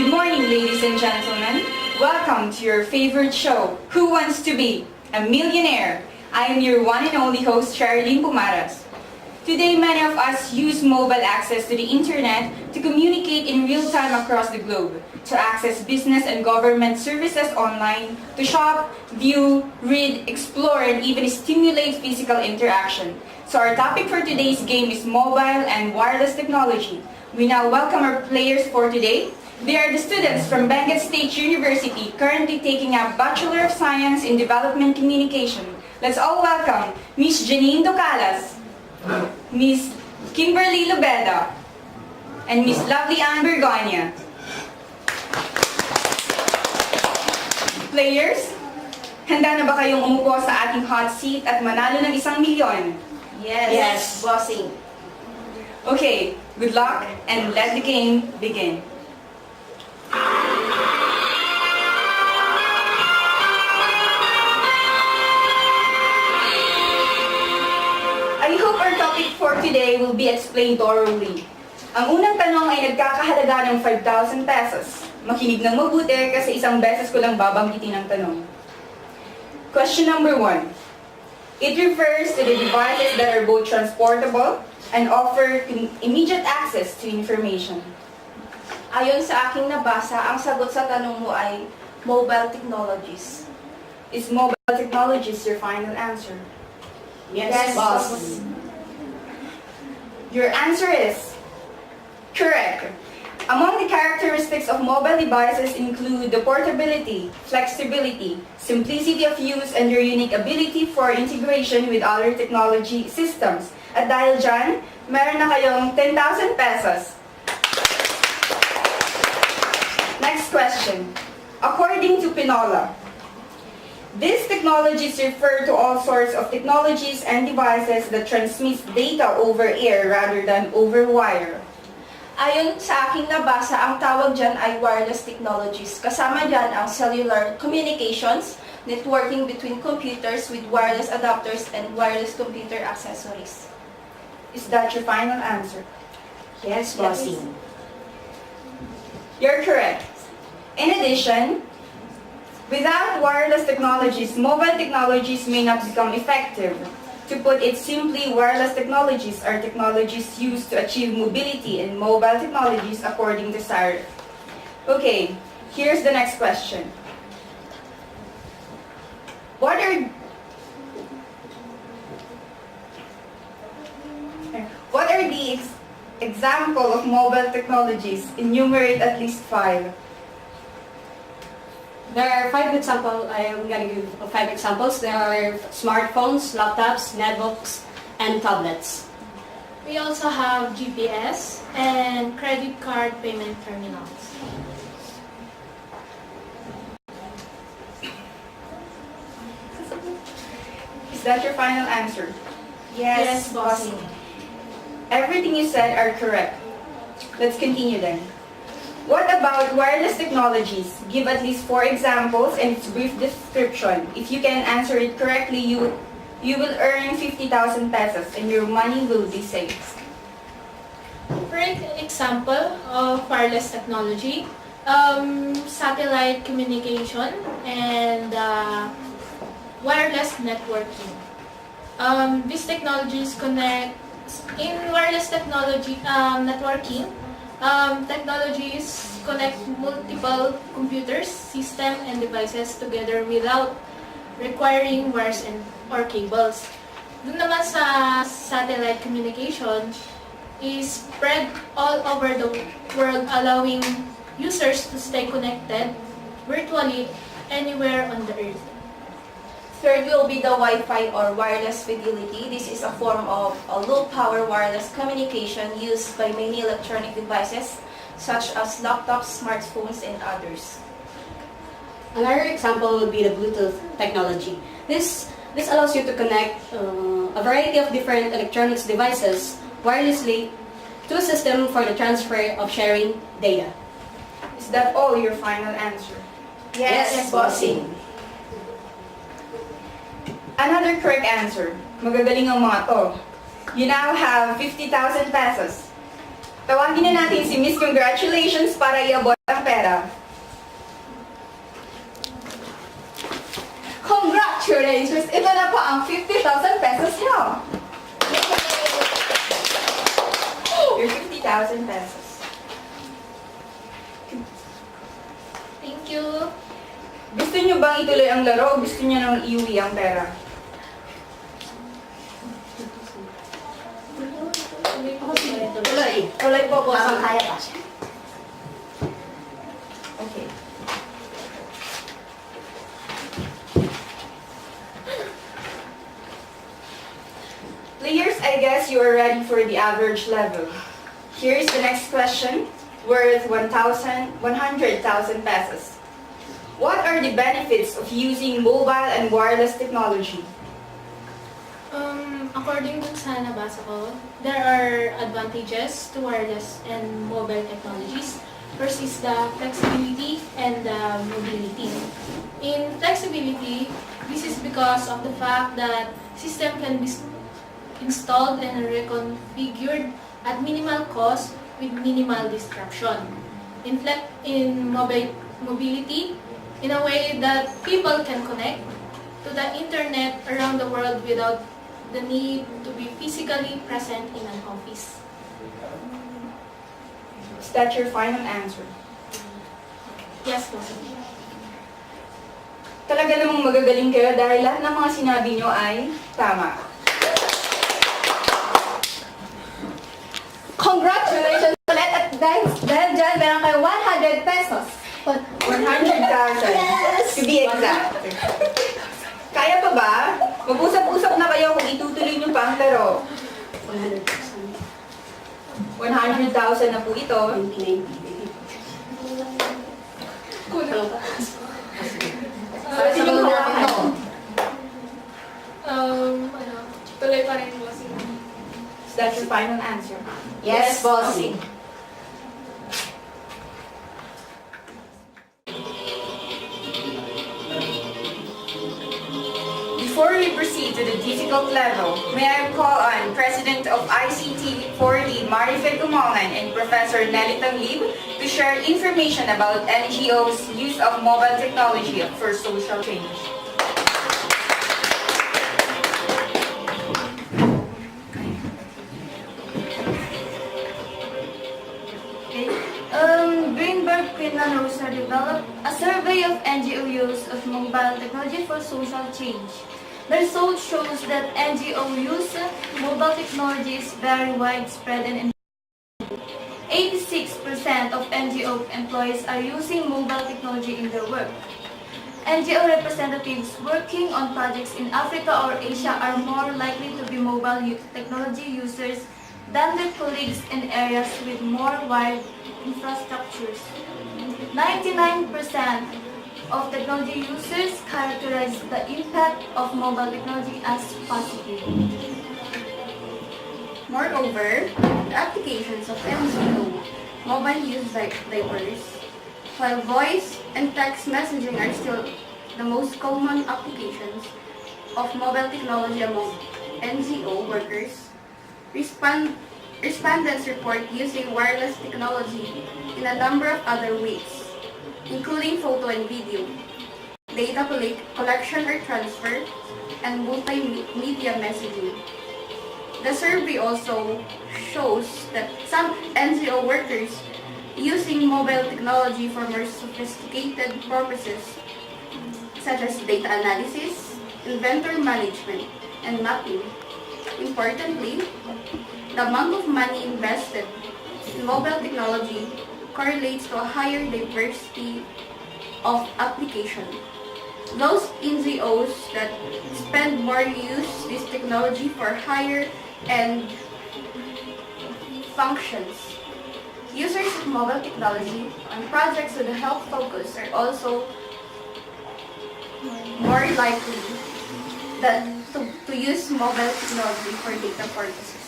Good morning, ladies and gentlemen. Welcome to your favorite show, Who Wants to Be a Millionaire? I am your one and only host, Sherilyn Pumaras. Today, many of us use mobile access to the internet to communicate in real time across the globe, to access business and government services online, to shop, view, read, explore, and even stimulate physical interaction. So our topic for today's game is mobile and wireless technology. We now welcome our players for today. They are the students from Benguet State University, currently taking a Bachelor of Science in Development Communication. Let's all welcome Miss Janine Docalas, Miss Kimberly Lubeda, and Miss Lovely Ann Bergonia. Players, handa na ba kayong umupo sa ating hot seat at manalo ng 1 milyon? Yes, bossing. Okay, good luck and let the game begin. I hope our topic for today will be explained thoroughly. Ang unang tanong ay nagkakahalaga ng 5,000 pesos. Makinig ng mabuti kasi isang beses ko lang babanggitin ang tanong. Question number 1. It refers to the devices that are both transportable and offer immediate access to information. Ayon sa aking nabasa, ang sagot sa tanong mo ay mobile technologies. Is mobile technologies your final answer? Yes, boss. Your answer is correct. Among the characteristics of mobile devices include the portability, flexibility, simplicity of use, and their unique ability for integration with other technology systems. At dahil dyan, meron na kayong 10,000 pesos. Next question. According to Pinola, these technologies refer to all sorts of technologies and devices that transmit data over air rather than over wire. Ayon sa aking nabasa, ang tawag dyan ay wireless technologies. Kasama dyan ang cellular communications, networking between computers with wireless adapters, and wireless computer accessories. Is that your final answer? Yes, bossing. You're correct. In addition, without wireless technologies, mobile technologies may not become effective. To put it simply, wireless technologies are technologies used to achieve mobility, and mobile technologies according to SAR. Okay, here's the next question. What are the example of mobile technologies? Enumerate at least 5. There are 5 examples. I'm going to give 5 examples. There are smartphones, laptops, netbooks, and tablets. We also have GPS and credit card payment terminals. Is that your final answer? Yes, bossing. Everything you said are correct. Let's continue then. What about wireless technologies? Give at least 4 examples and its brief description. If you can answer it correctly, you will earn 50,000 pesos and your money will be saved. For example of wireless technology, satellite communication and wireless networking. These technologies connect. In wireless technology networking, technologies connect multiple computers, systems, and devices together without requiring wires or cables. Doon naman sa satellite communication is spread all over the world, allowing users to stay connected virtually anywhere on the earth. Third will be the Wi-Fi or wireless fidelity. This is a form of a low-power wireless communication used by many electronic devices such as laptops, smartphones, and others. Another example would be the Bluetooth technology. This allows you to connect a variety of different electronics devices wirelessly to a system for the transfer of sharing data. Is that all your final answer? Yes, bossing. Another correct answer. Magagaling ang mga to. You now have 50,000 pesos. Tawagin na natin si Miss Congratulations para iabot ang pera. Congratulations! Ito na po ang 50,000 pesos nyo. Your 50,000 pesos. Thank you. Gusto nyo bang ituloy ang laro o gusto nyo nang iuwi ang pera? Tuloy po, boss. Ang kaya pa. Okay. Players, I guess you are ready for the average level. Here's the next question, worth 100,000 pesos. What are the benefits of using mobile and wireless technology? According dun sa nabasa ko, there are advantages to wireless and mobile technologies. First is the flexibility and the mobility. In flexibility, this is because of the fact that system can be installed and reconfigured at minimal cost with minimal disruption. In mobility, in a way that people can connect to the internet around the world without the need to be physically present in an office. Is that your final answer? Yes, boss. Talaga namang magagaling kayo dahil lahat ng mga sinabi nyo ay tama. Congratulations ulit at dahil dyan, meron kayo 100 pesos. 100,000 to be exact. Kaya pa ba? Mag-usap-usap na kayo kung itutuloy nyo pa ang laro. 100,000. 100,000 na po ito. 2090. Kulang. Kasi yung hawakan mo. Tuloy pa rin, boss. Is that your final answer? Yes, bossing. Before we proceed to the difficult level, may I call on President of ICT 4D Marifet Umongan and Professor Nelly Tanglib to share information about NGOs' use of mobile technology for social change. Greenberg Quinlan Rosa developed a survey of NGO use of mobile technology for social change. The result shows that NGO use mobile technology is very widespread and 86% of NGO employees are using mobile technology in their work. NGO representatives working on projects in Africa or Asia are more likely to be mobile technology users than their colleagues in areas with more wide infrastructures. 99% of technology users characterize the impact of mobile technology as positive. Moreover, the applications of MCO mobile use diverse. While voice and text messaging are still the most common applications of mobile technology among NGO workers, respondents report using wireless technology in a number of other ways, including photo and video, data collection or transfer, and multimedia messaging. The survey also shows that some NGO workers using mobile technology for more sophisticated purposes, such as data analysis, inventory management, and mapping. Importantly, the amount of money invested in mobile technology correlates to a higher diversity of application. Those NGOs that spend more use this technology for higher end functions. Users of mobile technology on projects with a health focus are also more likely to use mobile technology for data purposes.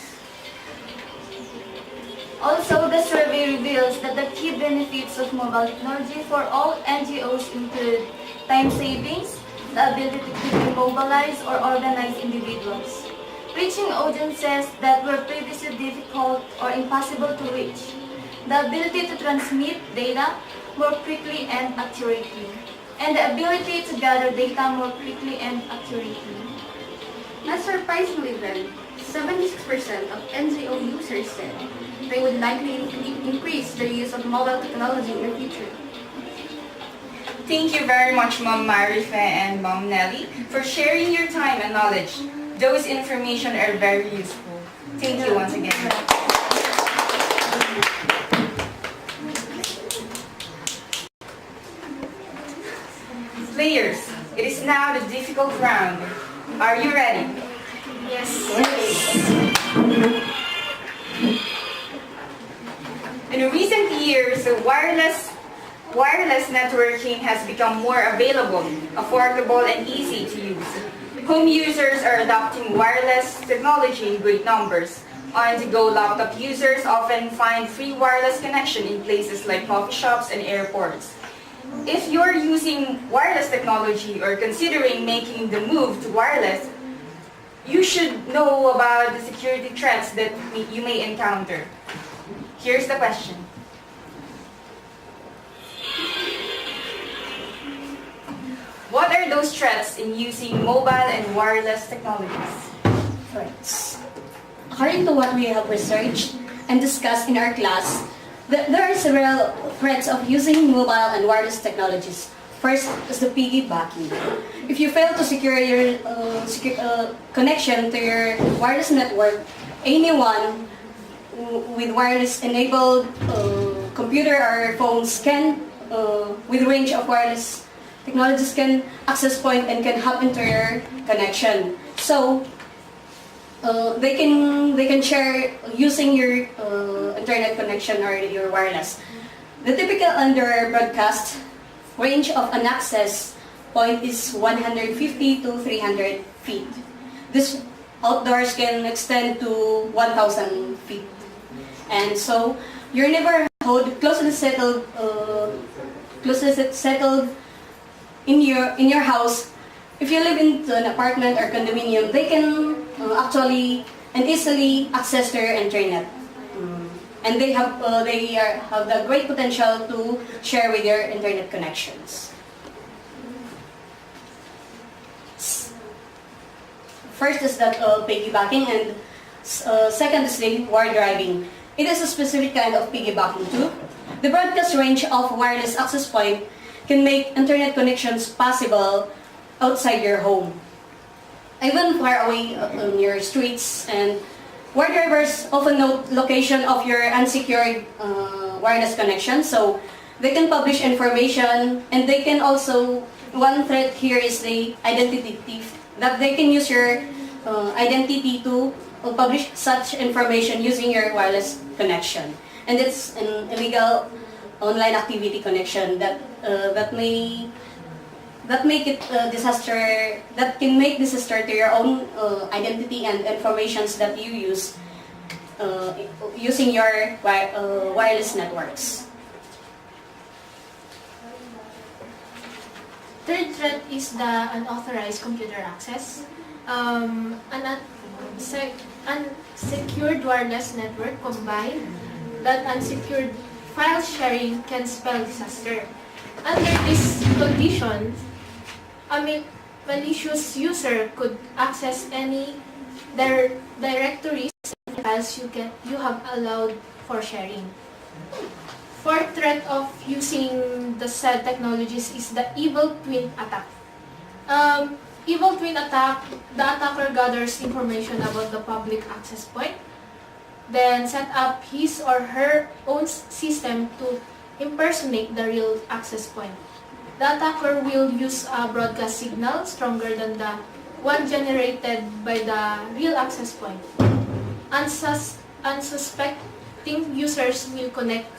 Also, the survey reveals that the key benefits of mobile technology for all NGOs include time savings, the ability to quickly mobilize or organize individuals, reaching audiences that were previously difficult or impossible to reach, the ability to transmit data more quickly and accurately, and the ability to gather data more quickly and accurately. Not surprisingly then, 76% of NGO users said they would likely increase their use of mobile technology in the future. Thank you very much, Ma'am Marife and Ma'am Nelly, for sharing your time and knowledge. Those information are very useful. Thank you once again. Players, it is now the difficult round. Are you ready? Yes. In recent years, wireless networking has become more available, affordable, and easy to use. Home users are adopting wireless technology in great numbers. On-the-go laptop users often find free wireless connection in places like coffee shops and airports. If you're using wireless technology or considering making the move to wireless, you should know about the security threats that you may encounter. Here's the question. What are those threats in using mobile and wireless technologies? Threats. According to what we have researched and discussed in our class, there are several threats of using mobile and wireless technologies. First is the piggybacking. If you fail to secure your connection to your wireless network, anyone with wireless enabled computer or phones can, with range of wireless technologies, can access point and can hop into your connection. So they can share using your internet connection or your wireless. The typical under broadcast range of an access point is 150 to 300 feet. This outdoors can extend to 1,000 feet. And so your neighborhood closely settled in your house. If you live in an apartment or condominium, they can actually and easily access their internet, and they have the great potential to share with your internet connections. First is that piggybacking, and second is the wire driving. It is a specific kind of piggybacking too. The broadcast range of wireless access point can make internet connections possible outside your home, even far away on your streets. And wire drivers often know location of your unsecured wireless connection, so they can publish information, and they can also, one threat here is the identity thief, that they can use your identity to publish such information using your wireless connection. And it's an illegal online activity connection that make it disaster, that can make disaster to your own identity and informations that you use using your wireless networks. Third threat is the unauthorized computer access. Unsecured wireless network combined that unsecured file sharing can spell disaster. Under this condition, a malicious user could access any directories and files you have allowed for sharing. Fourth threat of using the said technologies is the evil twin attack. Evil twin attack, the attacker gathers information about the public access point, then set up his or her own system to impersonate the real access point. The attacker will use a broadcast signal stronger than the one generated by the real access point. Unsuspecting users will connect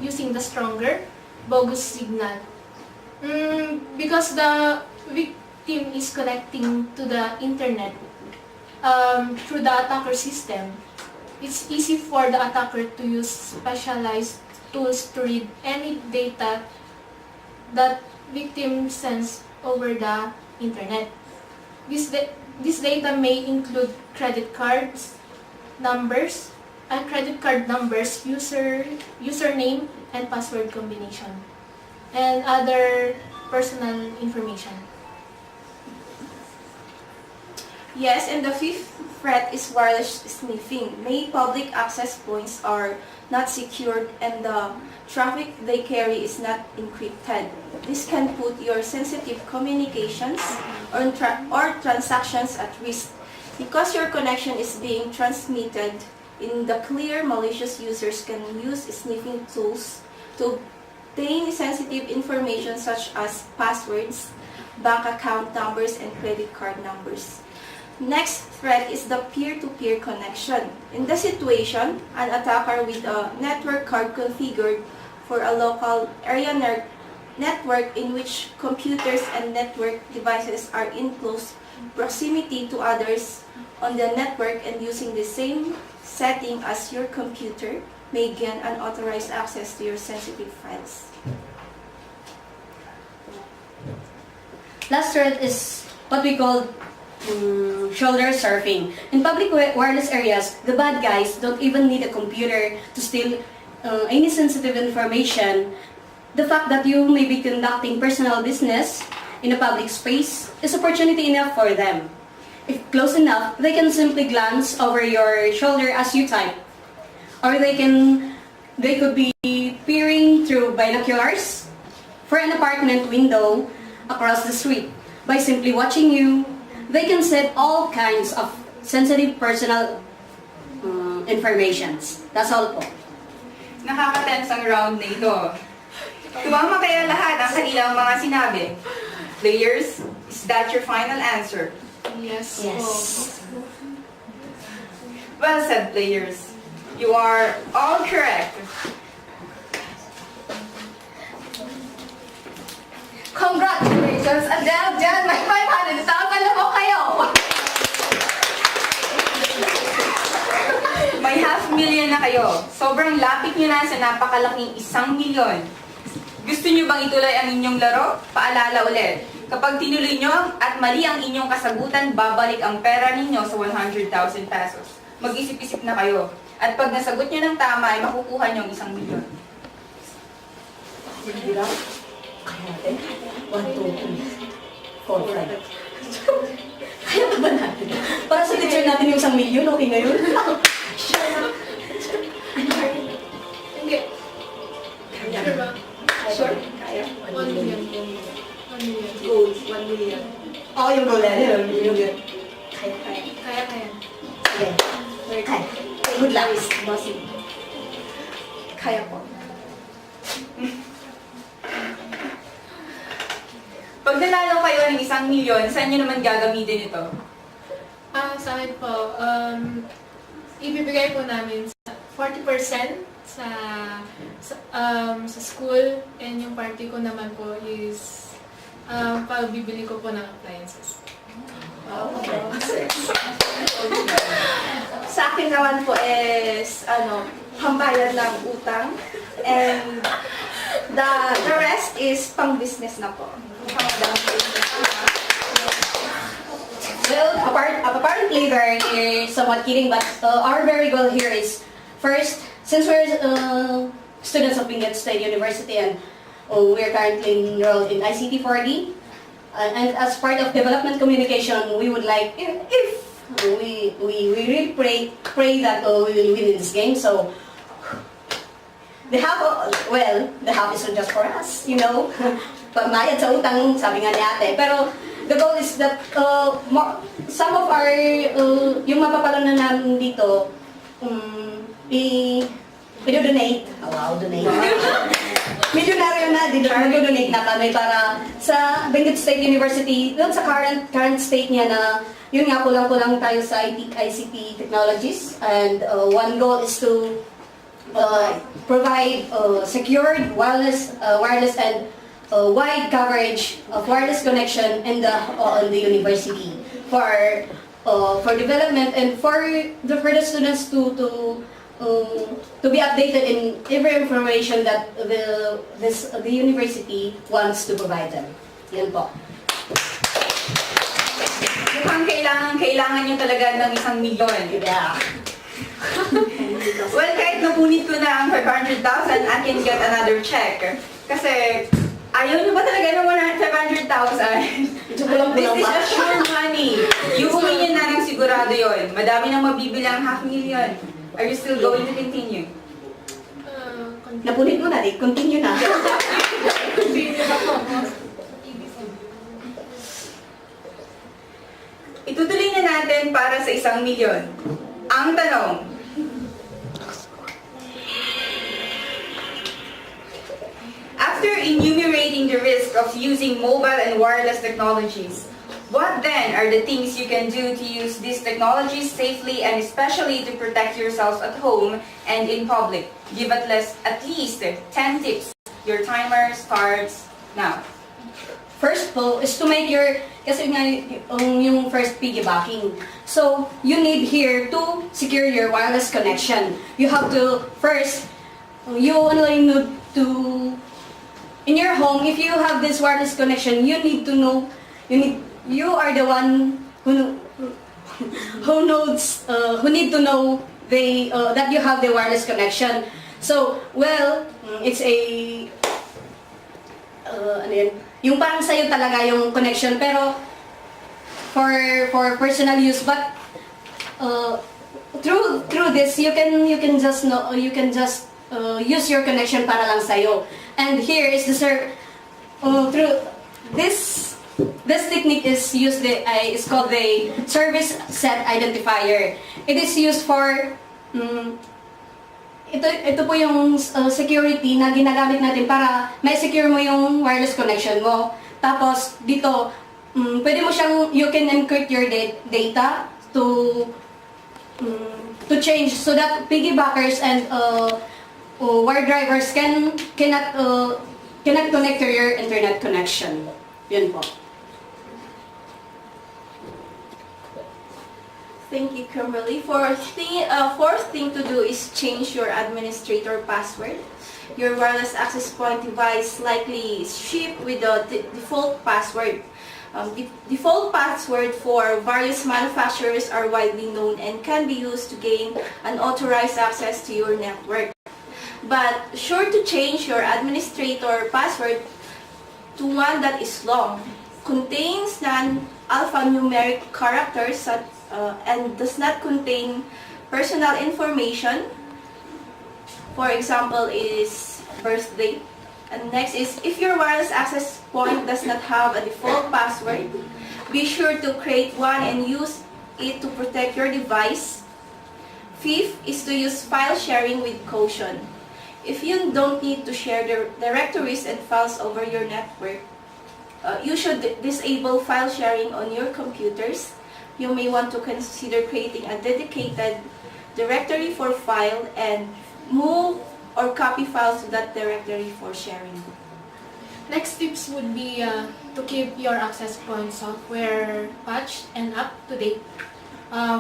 using the stronger, bogus signal. Because the victim is connecting to the internet through the attacker system, it's easy for the attacker to use specialized tools to read any data that victim sends over the internet. This data may include credit cards, numbers, credit card numbers, username, and password combination, and other personal information. Yes, and the fifth threat is wireless sniffing. Many public access points are not secured and the traffic they carry is not encrypted. This can put your sensitive communications or transactions at risk. Because your connection is being transmitted in the clear, malicious users can use sniffing tools to obtain sensitive information such as passwords, bank account numbers, and credit card numbers. Next threat is the peer-to-peer connection. In the situation, an attacker with a network card configured for a local area network in which computers and network devices are in close proximity to others on the network and using the same setting as your computer may gain unauthorized access to your sensitive files. Last threat is what we call shoulder surfing. In public wireless areas, the bad guys don't even need a computer to steal any sensitive information. The fact that you may be conducting personal business in a public space is opportunity enough for them. If close enough, they can simply glance over your shoulder as you type. Or they could be peering through binoculars for an apartment window across the street. By simply watching you, they can set all kinds of sensitive personal informations. That's all po. Nakaka-tense ang round na ito. Tumama kaya lahat ang kanilang mga sinabi. Players, is that your final answer? Yes. Yes. Well said, players. You are all correct. Congratulations! And dyan, may 500,000 na po kayo! May 500,000 na kayo. Sobrang lapit nyo na sa napakalaking 1,000,000. Gusto nyo bang ituloy ang inyong laro? Paalala ulit. Kapag tinuloy nyo at mali ang inyong kasagutan, babalik ang pera ninyo sa 100,000 pesos. Mag-isip-isip na kayo. At pag nasagot nyo ng tama, ay makukuha nyo ang 1,000,000. Kaya 1, 2, 3, 4, 5. Kaya ba natin? Para sa teacher natin yung 1,000,000, okay na yun? Hindi. Sure ba? Sure? Kaya. 1 million. 1 million. Gold, 1 million. Oo, yung goal yan. Yung good. Kaya. Kaya. Sige. Kaya. Good luck. Bossing. Kaya po. Pag nanalo kayo ng 1,000,000, saan nyo naman gagamitin ito? Sa akin po, ibibigay po namin sa 40% sa school, and yung party ko naman po is pagbibili ko po ng appliances. Sa akin naman po is pambayad ng utang, and the rest is pang business na po. Well, apparently they're somewhat kidding, but our very goal here is, first, since we're students of Benguet State University and we're currently enrolled in ICT 4D, and as part of development communication, we would like, if we really pray that we will win in this game. So the half isn't just for us, you know. Pagbayad sa utang, sabi nga ni ate. Pero the goal is that some of our, yung mapapalanan namin dito, i-donate. Oh, wow, donate. Milyonaryo na, mag-donate na kami para sa Benguet State University, doon sa current state niya na, yun nga, kulang-kulang tayo sa ICT technologies. And one goal is to provide secured wireless and wide coverage of wireless connection in the university for development and for the students to be updated in every information that the university wants to provide them. Yan po. Mukhang kailangan nyo talaga ng 1 milyon. Yeah. Well, kahit napunit ko na ang 500,000, I can get another check. Kasi, ayaw nyo ba talaga ng 500,000? Ito ko lang This is pa. a sure money. Iuwi nyo na ng sigurado yon. Madami nang mabibilang 500,000. Are you still going to continue? Napunit mo na, continue na. Itutuloy na natin para sa 1 milyon. Ang tanong, after enumerating the risk of using mobile and wireless technologies, what then are the things you can do to use these technologies safely and especially to protect yourselves at home and in public? Give at least 10 tips. Your timer starts now. First po is to make your, kasi nga yung first piggybacking. So, you need here to secure your wireless connection. You have to, first, you need to, in your home, if you have this wireless connection, you need to know, you are the one who knows, who need to know that you have the wireless connection. So, well, it's a, ano yun, yung parang sa'yo talaga yung connection, pero for personal use, but through this you can just use your connection para lang sa'yo. And here is the through this technique is called the service set identifier. It is used for ito po yung security na ginagamit natin para ma-secure mo yung wireless connection mo. Tapos dito, pwede mo siyang, you can encrypt your data to change so that piggybackers and wire drivers cannot connect to your internet connection. Yun po. Thank you, Kimberly. Fourth thing to do is change your administrator password. Your wireless access point device likely is shipped with the default password. Default password for various manufacturers are widely known and can be used to gain unauthorized access to your network. But sure to change your administrator password to one that is long, contains non-alphanumeric characters, and does not contain personal information. For example, is birthday. And next is, if your wireless access point does not have a default password, be sure to create one and use it to protect your device. Fifth is to use file sharing with caution. If you don't need to share the directories and files over your network, you should disable file sharing on your computers. You may want to consider creating a dedicated directory for file and move or copy files to that directory for sharing. Next tips would be to keep your access point software patched and up to date.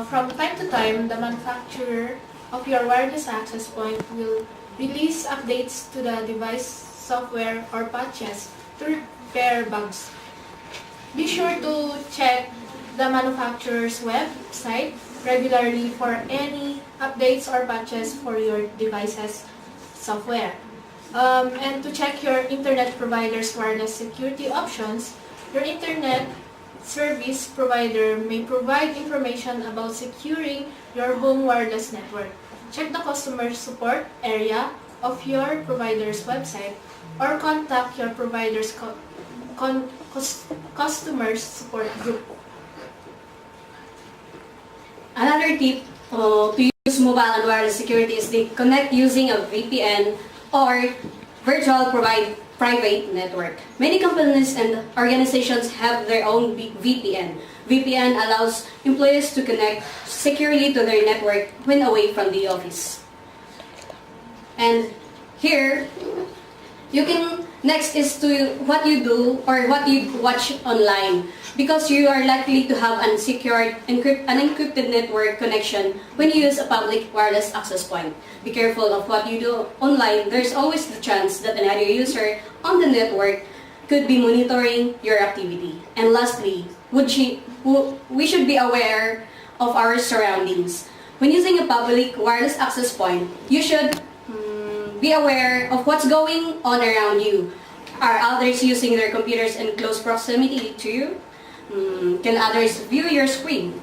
From time to time, the manufacturer of your wireless access point will release updates to the device software or patches to repair bugs. Be sure to check the manufacturer's website regularly for any updates or patches for your device's software. And to check your internet provider's wireless security options, your internet service provider may provide information about securing your home wireless network. Check the customer support area of your provider's website or contact your provider's customer support group. Another tip to use mobile and wireless security is to connect using a VPN or virtual private network. Many companies and organizations have their own VPN. VPN allows employees to connect securely to their network when away from the office. And here, next is to what you do or what you watch online. Because you are likely to have unencrypted network connection when you use a public wireless access point. Be careful of what you do online. There's always the chance that another user on the network could be monitoring your activity. And lastly, we should be aware of our surroundings. When using a public wireless access point, you should be aware of what's going on around you. Are others using their computers in close proximity to you? Can others view your screen?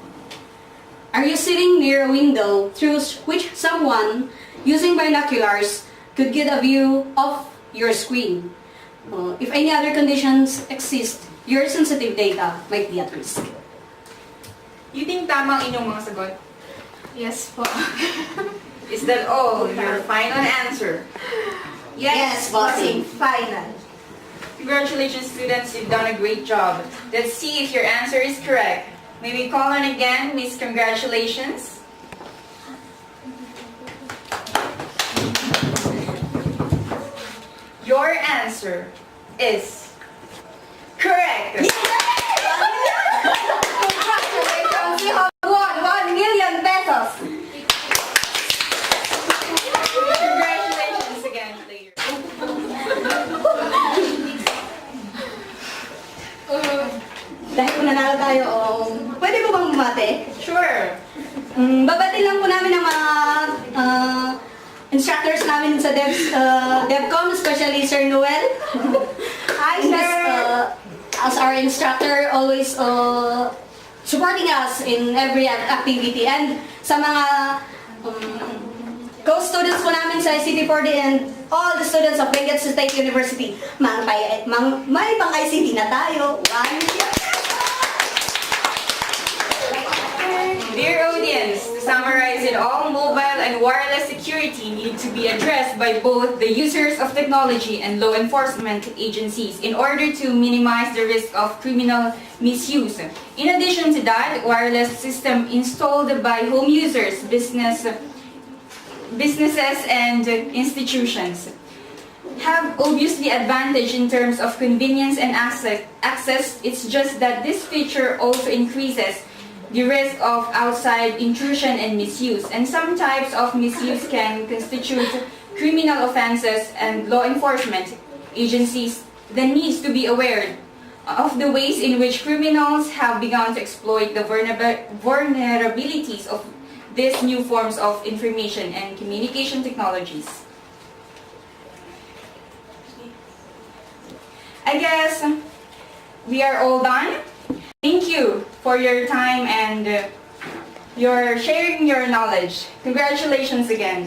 Are you sitting near a window through which someone using binoculars could get a view of your screen? If any other conditions exist, your sensitive data might be at risk. You think tama ang inyong mga sagot? Yes po. Is that all? Your final answer? Yes, bossing. Final. Congratulations, students. You've done a great job. Let's see if your answer is correct. May we call on again, Miss Congratulations? Your answer is correct. Congratulations! You have won 1 million pesos! Congratulations again, players. Dahil po nanalo tayo, pwede po bang bumate? Sure. Babati lang po namin ang mga instructors namin sa DevCom, especially Sir Noel. Hi, He's, sir! as our instructor, always supporting us in every activity. And sa mga co-students po namin sa ICT4D and all the students of Benguet State University, may pang ICT na tayo. Dear audience, to summarize it all, mobile and wireless security need to be addressed by both the users of technology and law enforcement agencies in order to minimize the risk of criminal misuse. In addition to that, wireless system installed by home users, businesses and institutions have obviously advantage in terms of convenience and access. It's just that this feature also increases the risk of outside intrusion and misuse, and some types of misuse can constitute criminal offenses, and law enforcement agencies then needs to be aware of the ways in which criminals have begun to exploit the vulnerabilities of these new forms of information and communication technologies. I guess we are all done. Thank you for your time and your sharing your knowledge. Congratulations again.